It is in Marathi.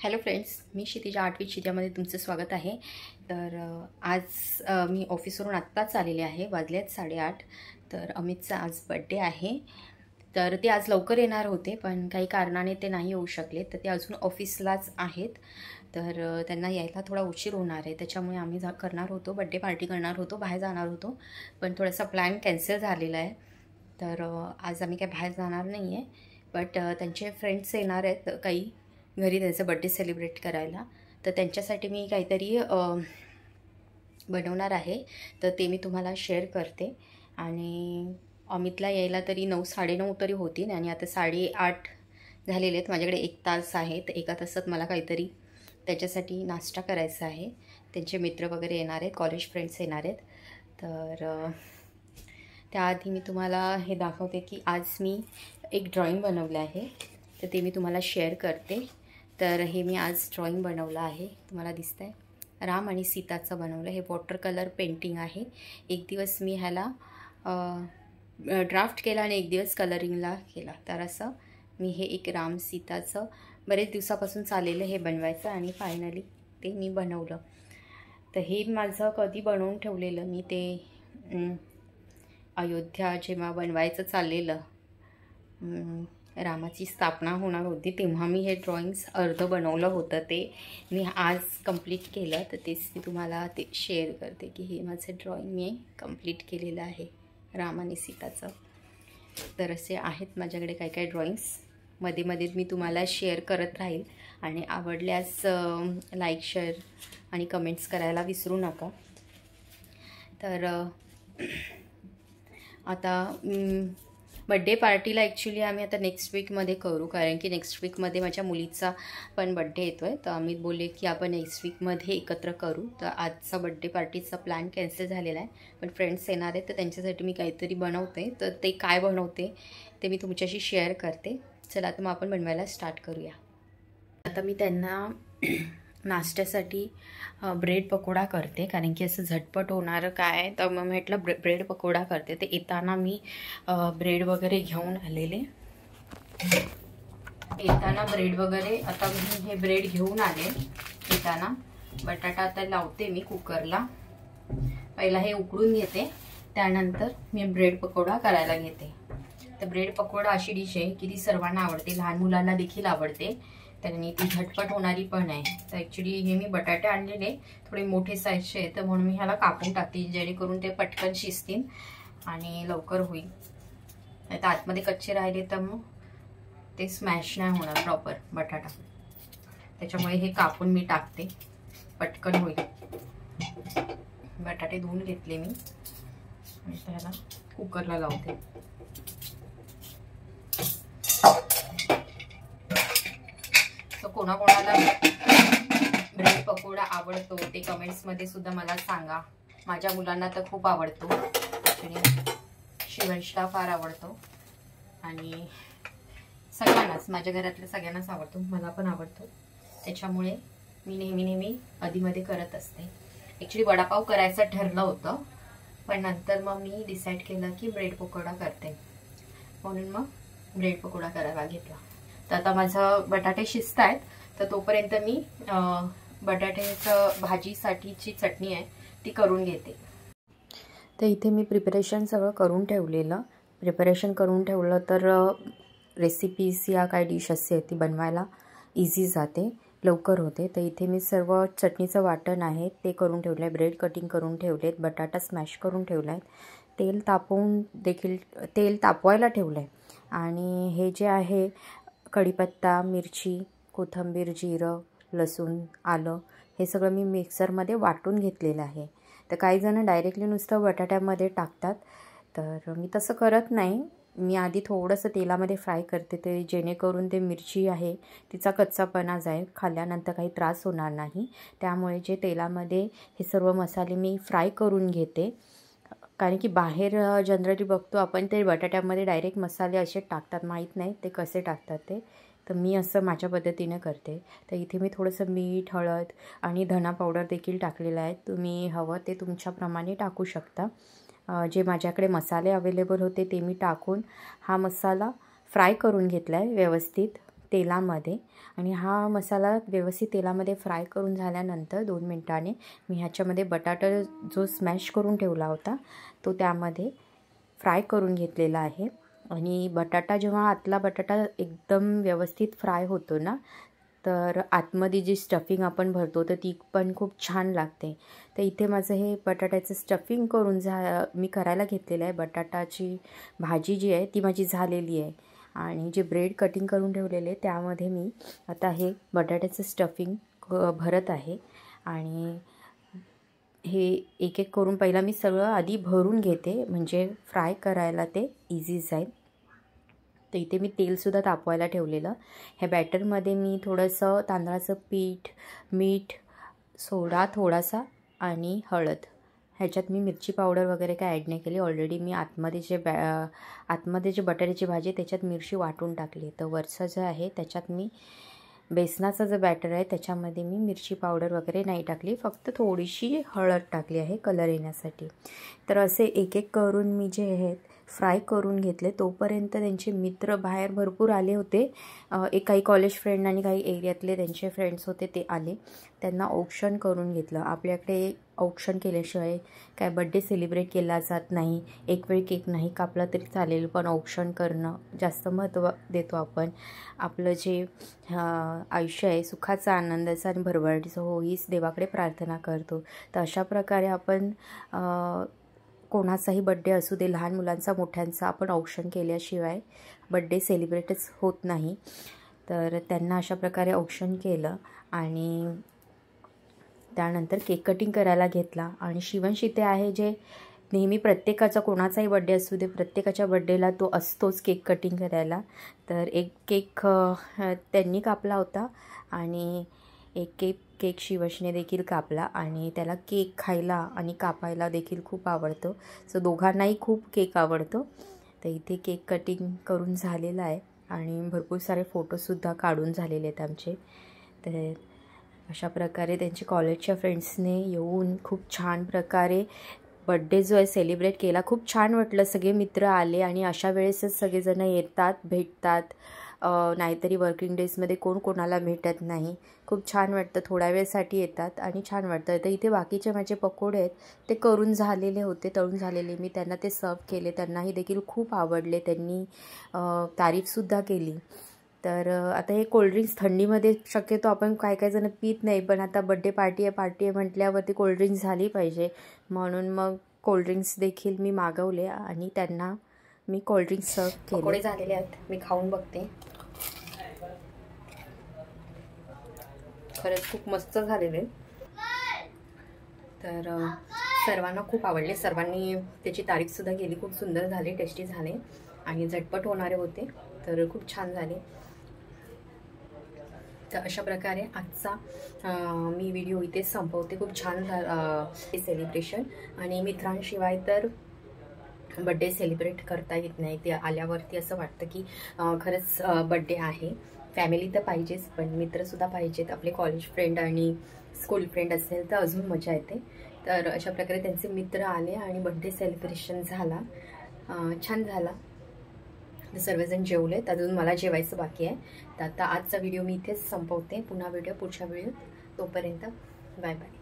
हॅलो फ्रेंड्स, मी क्षितिजा आठवीत क्षितिजामध्ये तुमचं स्वागत आहे. तर आज मी ऑफिसवरून आत्ताच आलेले आहे. वाजलेत 8:30. तर अमितचा आज बड्डे आहे. तर ते आज लवकर येणार होते, पण काही कारणाने ते नाही येऊ शकले. तर ते अजून ऑफिसलाच आहेत. तर त्यांना यायला थोडा उशीर होणार आहे. त्याच्यामुळे आम्ही करणार होतो, बड्डे पार्टी करणार होतो, बाहेर जाणार होतो. पण थोडासा प्लॅन कॅन्सल झालेला आहे. तर आज आम्ही काही बाहेर जाणार नाही आहे. बट त्यांचे फ्रेंड्स येणार आहेत काही घरी त्यांचा बड्डे सेलिब्रेट करायला. तर त्यांच्यासाठी मी काहीतरी बनवणार आहे. तर ते मी तुम्हाला शेअर करते. आणि अमितला यायला तरी 9, 9:30 तरी होतील आणि आता 8:30 झालेले आहेत. माझ्याकडे 1 तास आहे. तर 1 तासात मला काहीतरी त्याच्यासाठी नाश्ता करायचा आहे. त्यांचे मित्र वगैरे येणार आहेत, कॉलेज फ्रेंड्स येणार आहेत. तर त्याआधी मी तुम्हाला हे दाखवते की आज मी एक ड्रॉइंग बनवलं आहे. तर ते मी तुम्हाला शेअर करते. तर हे मी आज ड्रॉइंग बनवलं आहे, तुम्हाला दिसतं आहे. राम आणि सीताचं बनवलं. हे वॉटर कलर पेंटिंग आहे. एक दिवस मी ह्याला ड्राफ्ट केला आणि एक दिवस कलरिंगला केला. तर असं मी हे एक राम सीताचं बरेच दिवसापासून चाललेलं हे बनवायचं आणि फायनली ते मी बनवलं. तर हे माझं कधी बनवून ठेवलेलं मी ते अयोध्या जेव्हा बनवायचं चाललेलं, रामाची स्थापना होणार होती तेव्हा मी हे ड्रॉइंग्स अर्ध बनवलं होतं. ते मी आज कंप्लीट केलं. तर तेच मी तुम्हाला ते शेअर करते की हे माझं ड्रॉइंग मी कंप्लीट केलेलं आहे राम आणि सीताचं. तर असे आहेत माझ्याकडे काय काय ड्रॉइंग्स. मध्ये मध्ये मी तुम्हाला शेअर करत राहील आणि आवडल्यास लाईक, शेअर आणि कमेंट्स करायला विसरू नका. तर आता बड्डे पार्टीला ॲक्च्युली आम्ही आता नेक्स्ट वीकमध्ये करू, कारण की नेक्स्ट वीकमध्ये माझ्या मुलीचा पण बड्डे येतो आहे. तर आम्ही बोलले की आपण नेक्स्ट वीकमध्ये एकत्र करू. तर आजचा बड्डे पार्टीचा प्लॅन कॅन्सल झालेला आहे, पण फ्रेंड्स येणार आहेत तर त्यांच्यासाठी मी काहीतरी बनवते. तर ते काय बनवते ते मी तुमच्याशी शेअर करते. चला आता मग आपण बनवायला स्टार्ट करूया. आता मी त्यांना नाश्त्यासाठी ब्रेड पकोडा करते, कारण की असं झटपट होणारं काय. तर मग म्हटलं ब्रेड पकोडा करते. ते येताना मी ब्रेड वगैरे घेऊन आलेले. येताना ब्रेड वगैरे आता मी हे ब्रेड घेऊन आले. येताना बटाटा आता लावते मी कुकरला. पहिला हे उकडून घेते, त्यानंतर मी ब्रेड पकोडा करायला घेते. तर ब्रेड पकोडा अशी डिश आहे की ती सर्वांना आवडते, लहान मुलांना देखील आवडते. त्यांनी ती झटपट होणारी पण आहे. तर ॲक्च्युली हे मी बटाटे आणलेले थोडे मोठे साईजचे आहेत, तर म्हणून मी ह्याला कापून टाकते जेणेकरून ते पटकन शिजतील आणि लवकर होईल. नाही तर आतमध्ये कच्चे राहिले तर मग ते स्मॅश नाही होणार प्रॉपर बटाटा. त्याच्यामुळे हे कापून मी टाकते, पटकन होईल. बटाटे धुवून घेतले मी आणि त्याला कुकरला लावते. कोणाकोणाला ब्रेड पकोडा आवडतो ते कमेंट्समध्ये सुद्धा मला सांगा. माझ्या मुलांना तर खूप आवडतो, आणि शिवंशला फार आवडतो आणि सगळ्यांनाच, माझ्या घरातल्या सगळ्यांनाच आवडतो, मला पण आवडतो. त्याच्यामुळे मी नेहमी आधीमध्ये करत असते. ॲक्च्युली वडापाव करायचं ठरलं होतं, पण नंतर मग मी डिसाईड केलं की ब्रेड पकोडा करते, म्हणून मग ब्रेड पकोडा करायला घेतला. तर आता माझं बटाटे शिजत आहेत. तर तोपर्यंत मी बटाट्याचं भाजीसाठीची चटणी आहे ती करून घेते. तर इथे मी प्रिपरेशन सगळं करून ठेवलेलं. प्रिपरेशन करून ठेवलं तर रेसिपीज या काय डिश असते ती बनवायला इझी जाते, लवकर होते. तर इथे मी सर्व चटणीचं वाटण आहे ते करून ठेवलं आहे. ब्रेड कटिंग करून ठेवलेत, बटाटा स्मॅश करून ठेवला आहे, तेल तापवायला ठेवलं आहे. आणि हे जे आहे कढीपत्ता, मिरची, कोथिंबीर, जिरं, लसूण, आलं हे सगळं मी मिक्सरमध्ये वाटून घेतलेलं आहे. तर काही जण डायरेक्टली नुसतं बटाट्यामध्ये टाकतात, तर मी तसं करत नाही. मी आधी थोडंसं तेलामध्ये फ्राय करते, ते जेणेकरून ते मिरची आहे तिचा कच्चापणा जाईल, खाल्ल्यानंतर काही त्रास होणार नाही. त्यामुळे जे तेलामध्ये हे सर्व मसाले मी फ्राय करून घेते, कारण की बाहेर जनरली बघतो आपण ते बटाट्यामध्ये डायरेक्ट मसाले असे टाकतात, माहीत नाही ते कसे टाकतात ते. तर मी असं माझ्या पद्धतीने करते. तर इथे मी थोडंसं मीठ, हळद आणि धना पावडर देखील टाकलेलं आहे. तुम्ही हवं ते तुमच्याप्रमाणे टाकू शकता. जे माझ्याकडे मसाले अवेलेबल होते ते मी टाकून हा मसाला फ्राय करून घेतला आहे व्यवस्थित. तेलामध्ये आणि हा मसाला व्यवस्थित तेलामध्ये फ्राय करून झाल्यानंतर 2 मिनिटांनी मी ह्याच्यामध्ये बटाटा जो स्मॅश करून ठेवला होता तो त्यामध्ये फ्राय करून घेतलेला आहे. आणि बटाटा जेव्हा आतला बटाटा एकदम व्यवस्थित फ्राय होतो ना, तर आतमध्ये जी स्टफिंग आपण भरतो तर ती पण खूप छान लागते. तर इथे माझं हे बटाट्याचं स्टफिंग करून मी करायला घेतलेलं आहे. बटाटाची भाजी जी आहे ती माझी झालेली आहे आणि जे ब्रेड कटिंग करून ठेवलेले त्यामध्ये मी आता हे बटाट्याचं स्टफिंग भरत आहे. आणि हे एक एक करून पहिला मी सगळं आधी भरून घेते म्हणजे फ्राय करायला ते इझी जाईल. तर इथे मी तेलसुद्धा तापवायला ठेवलेलं. ह्या बॅटरमध्ये मी थोडंसं तांदळाचं पीठ, मीठ, सोडा थोडासा आणि हळद, ह्याच्यात मी मिरची पावडर वगैरे काय ॲड नाही केली. ऑलरेडी मी आतमध्ये जे बटाट्याची भाजी त्याच्यात मिरची वाटून टाकली. तर वरचं जे आहे त्याच्यात मी बेसनाचं जे बॅटर आहे त्याच्यामध्ये मी मिरची पावडर वगैरे नाही टाकली, फक्त थोडीशी हळद टाकली आहे कलर येण्यासाठी. तर असे एक एक करून मी जे आहेत फ्राय करून घेतले. तोपर्यंत त्यांचे मित्र बाहेर भरपूर आले होते. काही कॉलेज फ्रेंड आणि काही एरियातले त्यांचे फ्रेंड्स होते ते आले. त्यांना औक्षण करून घेतलं. आपल्याकडे औक्षण केल्याशिवाय काय बड्डे सेलिब्रेट केला जात नाही. एक वेळ केक नाही कापला तरी चालेल, पण औक्षण करणं जास्त महत्त्व देतो आपण. आपलं जे आयुष्य आहे सुखाचा, आनंदाचा आणि भरभराटीचं हो हीच देवाकडे प्रार्थना करतो. तर अशा प्रकारे आपण कोणाचाही बड्डे असू दे, लहान मुलांचा मोठ्यांचा, आपण औक्षण केल्याशिवाय बड्डे सेलिब्रेटच होत नाही. तर त्यांना अशा प्रकारे औक्षण केलं आणि त्यानंतर केक कटिंग करायला घेतला. आणि शिवंश इथे आहे जे नेहमी प्रत्येकाचा कोणाचाही बड्डे असू दे प्रत्येकाच्या बड्डेला तो असतोच केक कटिंग करायला. तर एक केक त्यांनी कापला होता आणि एक केक शिवशने देखील कापला आणि त्याला केक खायला आणि कापायला देखील खूप आवडतो. सो दोघांनाही खूप केक आवडतो. तर इथे केक कटिंग करून झालेला आहे आणि भरपूर सारे फोटोसुद्धा काढून झालेले आहेत आमचे. तर अशा प्रकारे त्यांचे कॉलेजच्या फ्रेंड्सने येऊन खूप छान प्रकारे बड्डे जो आहे सेलिब्रेट केला. खूप छान वाटलं. सगळे मित्र आले आणि अशा वेळेसच सगळेजण येतात, भेटतात. नाहीतरी वर्किंग डेजमध्ये कोण कोणाला भेटत नाही. खूप छान वाटतं. थोड्या वेळसाठी येतात आणि छान वाटतं. तर इथे बाकीचे माझे पकोडे आहेत ते करून झालेले होते, तळून झालेले. मी त्यांना ते सर्व केले. त्यांनाही देखील खूप आवडले. त्यांनी तारीफसुद्धा केली. तर आता हे कोल्ड्रिंक्स थंडीमध्ये शक्यतो आपण काय जण पीत नाही, पण आता बड्डे पार्टी आहे म्हटल्यावरती कोल्ड्रिंक्स झाली पाहिजे. म्हणून मग कोल्ड्रिंक्स देखील मी मागवले आणि त्यांना मी कोल्ड्रिंक्स सर्व केले. पकोडे झालेले आहेत. मी खाऊन बघते. खरंच खूप मस्त झालेले. तर सर्वांना खूप आवडले. सर्वांनी त्याची तारीफसुद्धा केली. खूप सुंदर झाले, टेस्टी झाले आणि झटपट होणारे होते. तर खूप छान झाले. तर अशा प्रकारे आजचा मी व्हिडिओ इथे संपवते. खूप छान झालं सेलिब्रेशन. आणि मित्रांशिवाय तर बड्डे सेलिब्रेट करता येत नाही. ते आल्यावरती असं वाटतं की खरंच बड्डे आहे. फॅमिली तर पाहिजेच, पण मित्रसुद्धा पाहिजेत. आपले कॉलेज फ्रेंड आणि स्कूल फ्रेंड असेल तर अजून मजा येते. तर अशा प्रकारे त्यांचे मित्र आले आणि बड्डे सेलिब्रेशन झाला. छान झाला. सर्वजण जेवलेत. अजून मला जेवायचं बाकी आहे. तर आता आजचा व्हिडिओ मी इथेच संपवते. पुन्हा व्हिडिओ पुढच्या व्हिडिओ. तोपर्यंत बाय बाय.